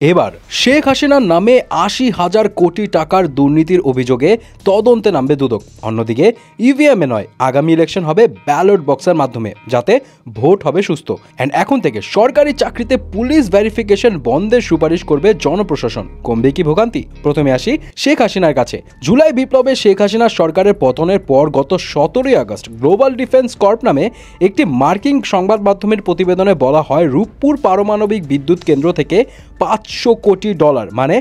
এবার শেখ হাসিনার নামে ৮০,০০০ কোটি টাকার দুর্নীতির অভিযোগে তদন্তে নামবে দুদক। অন্যদিকে ইভিএমে নয়, আগামী ইলেকশন হবে ব্যালট বক্সের মাধ্যমে, যাতে ভোট হবে সুস্থ। অ্যান্ড এখন থেকে সরকারি চাকরিতে পুলিশ ভেরিফিকেশন বন্ধের সুপারিশ করবে জনপ্রশাসন। কমবে কি ভোগান্তি? প্রথমে আসি শেখ হাসিনার কাছে। জুলাই বিপ্লবে শেখ হাসিনার সরকারের পতনের পর গত ১৭ই আগস্ট গ্লোবাল ডিফেন্স কর্প নামে একটি মার্কিন সংবাদ মাধ্যমের প্রতিবেদনে বলা হয়, রূপপুর পারমাণবিক বিদ্যুৎ কেন্দ্র থেকে $৫০০ কোটি মানে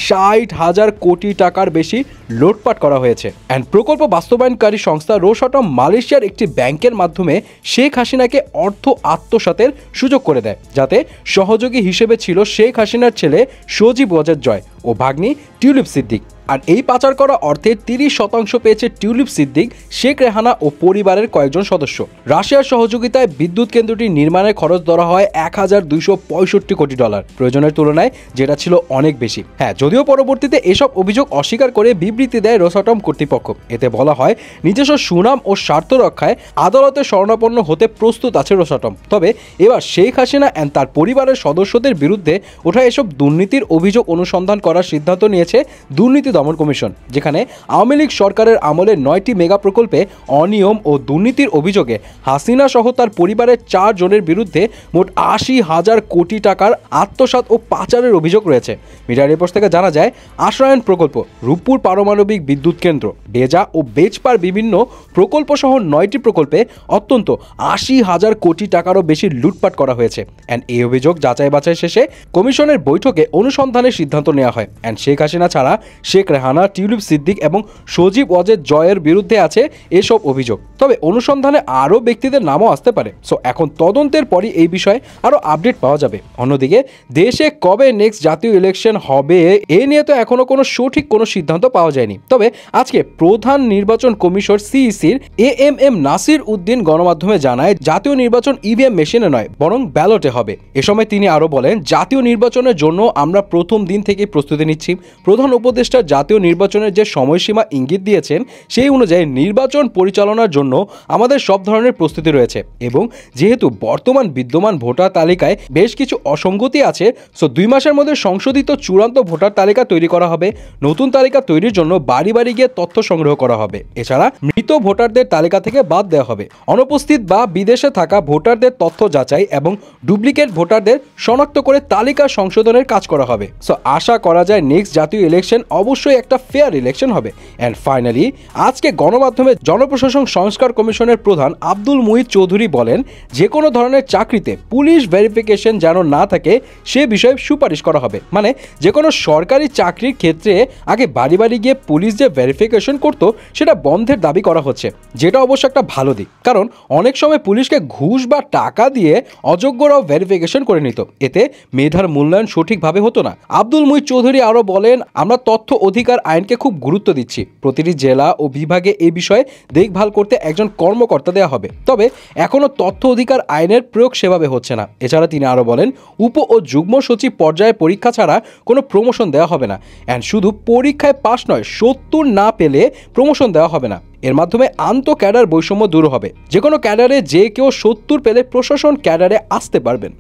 ৬০,০০০ কোটি টাকার বেশি লুটপাট করা হয়েছে। অ্যান্ড প্রকল্প বাস্তবায়নকারী সংস্থা রোসাটম মালয়েশিয়ার একটি ব্যাংকের মাধ্যমে শেখ হাসিনাকে অর্থ আত্মসাতের সুযোগ করে দেয়, যাতে সহযোগী হিসেবে ছিল শেখ হাসিনার ছেলে সজীব ওয়াজেদ জয় ও ভাগ্নি টিউলিপ সিদ্দিক। আর এই পাচার করা অর্থে ৩০% পেয়েছে টিউলিপ সিদ্দিক, শেখ রেহানা ও পরিবারের কয়েকজন সদস্য। রাশিয়ার সহযোগিতায় বিদ্যুৎ কেন্দ্রটি নির্মাণের খরচ ধরা হয় $১,২৬৫ কোটি, প্রয়োজনের তুলনায় যেটা ছিল অনেক বেশি। হ্যাঁ, যদিও পরবর্তীতে এসব অভিযোগ অস্বীকার করে বিবৃতি দেয় রোসাটম কর্তৃপক্ষ। এতে বলা হয়, নিজস্ব সুনাম ও স্বার্থ রক্ষায় আদালতে শরণাপন্ন হতে প্রস্তুত আছে রোসাটম। তবে এবার শেখ হাসিনা অ্যান্ড তার পরিবারের সদস্যদের বিরুদ্ধে ওঠা এসব দুর্নীতির অভিযোগ অনুসন্ধান করার সিদ্ধান্ত নিয়েছে দুর্নীতি দমন কমিশন, যেখানে আওয়ামী লীগ সরকারের আমলে ৯টি মেগা প্রকল্পে অনিয়ম ও দুর্নীতির অভিযোগে হাসিনা সহ তার পরিবারের ৪ জনের বিরুদ্ধে মোট ৮০,০০০ কোটি টাকার আত্মসাৎ ও পাচারের অভিযোগ রয়েছে। মিডিয়া রিপোর্ট থেকে জানা যায়, আশ্রয়ন প্রকল্প, রূপপুর পারমাণবিক বিদ্যুৎ কেন্দ্র, ডেজা ও বেজপার বিভিন্ন প্রকল্প সহ ৯টি প্রকল্পে অত্যন্ত ৮০,০০০ কোটি টাকারও বেশি লুটপাট করা হয়েছে। অ্যান্ড এই অভিযোগ যাচাই বাছাই শেষে কমিশনের বৈঠকে অনুসন্ধানের সিদ্ধান্ত নেওয়া হয়। অ্যান্ড শেখ হাসিনা ছাড়া শেখ রেহানা, টিউলিপ সিদ্দিক এবং সজীব ওয়াজেদ জয়ের বিরুদ্ধে আছে এসব অভিযোগ। তবে অনুসন্ধানে আরও ব্যক্তিদের নামও আসতে পারে। সো এখন তদন্তের পরই এই বিষয়ে আরও আপডেট পাওয়া যাবে। অন্যদিকে দেশে কবে নেক্সট জাতীয় ইলেকশন হবে এ নিয়ে তো এখনো সঠিক কোনো সিদ্ধান্ত পাওয়া যায়নি। তবে আজকে প্রধান নির্বাচন কমিশন সিইসির এএমএম নাসির উদ্দিন গণমাধ্যমে জানায়, জাতীয় নির্বাচন ইভিএম মেশিনে নয় বরং ব্যালটে হবে। এ সময় তিনি আরও বলেন, জাতীয় নির্বাচনের জন্য আমরা প্রথম দিন থেকে প্রস্তুতি নিচ্ছি। প্রধান উপদেষ্টা জাতীয় নির্বাচনের যে সময়সীমা ইঙ্গিত দিয়েছেন, সেই অনুযায়ী নির্বাচন পরিচালনার জন্য আমাদের সব ধরনের প্রস্তুতি রয়েছে। এবং যেহেতু বর্তমান বিদ্যমান ভোটার তালিকায় বেশ কিছু অসঙ্গতি আছে, সো ২ মাসের মধ্যে সংশোধিত চূড়ান্ত ভোটার তালিকা তৈরি করা হবে। নতুন তালিকা তৈরির জন্য বাড়ি বাড়ি গিয়ে তথ্য সংগ্রহ করা হবে। এছাড়া মৃত ভোটারদের তালিকা থেকে বাদ দেওয়া হবে। অনুপস্থিত বা বিদেশে থাকা ভোটারদের তথ্য যাচাই এবং ডুপ্লিকেট ভোটারদের শনাক্ত করে তালিকা সংশোধনের কাজ করা হবে। সো আশা করা যায় নেক্সট জাতীয় ইলেকশন অবশ্যই একটা ফেয়ার ইলেকশন হবে। অ্যান্ড ফাইনালি আজকে গণমাধ্যমে জনপ্রশাসন সংস্কার কমিশনের প্রধান আব্দুল মুহিত চৌধুরী বলেন, যে কোনো ধরনের চাকরিতে পুলিশ ভেরিফিকেশন যেন না থাকে সে বিষয়ে সুপারিশ করা হবে। মানে যে কোনো সরকারি চাকরির ক্ষেত্রে আগে বাড়ি বাড়ি গিয়ে পুলিশ যে ভেরিফিকেশন করতো সেটা বন্ধের দাবি করা হচ্ছে, যেটা অবশ্য একটা ভালো দিক। কারণ অনেক সময় পুলিশকে ঘুষ বা টাকা দিয়ে অযোগ্যরাও ভেরিফিকেশন করে নিত, এতে মেধার মূল্যায়ন সঠিকভাবে হতো না। আব্দুল মুহিত চৌধুরী আরও বলেন, আমরা তথ্য অধিকার আইনকে খুব গুরুত্ব দিচ্ছি। প্রতিটি জেলা ও বিভাগে এই বিষয়ে দেখভাল করতে একজন কর্মকর্তা দেওয়া হবে। তবে এখনও তথ্য অধিকার আইনের প্রয়োগ সেভাবে হচ্ছে না। এছাড়া তিনি আরও বলেন, উপ ও যুগ্ম সচিব পর্যায়ে পরীক্ষা ছাড়া কোনো প্রমোশন দেওয়া হবে না। অ্যান্ড শুধু পরীক্ষায় পাশ নয়, ৭০ না পেলে প্রমোশন দেওয়া হবে না। এর মাধ্যমে আন্ত ক্যাডার বৈষম্য দূর হবে। যে কোনো ক্যাডারে যে কেউ ৭০ পেলে প্রশাসন ক্যাডারে আসতে পারবেন।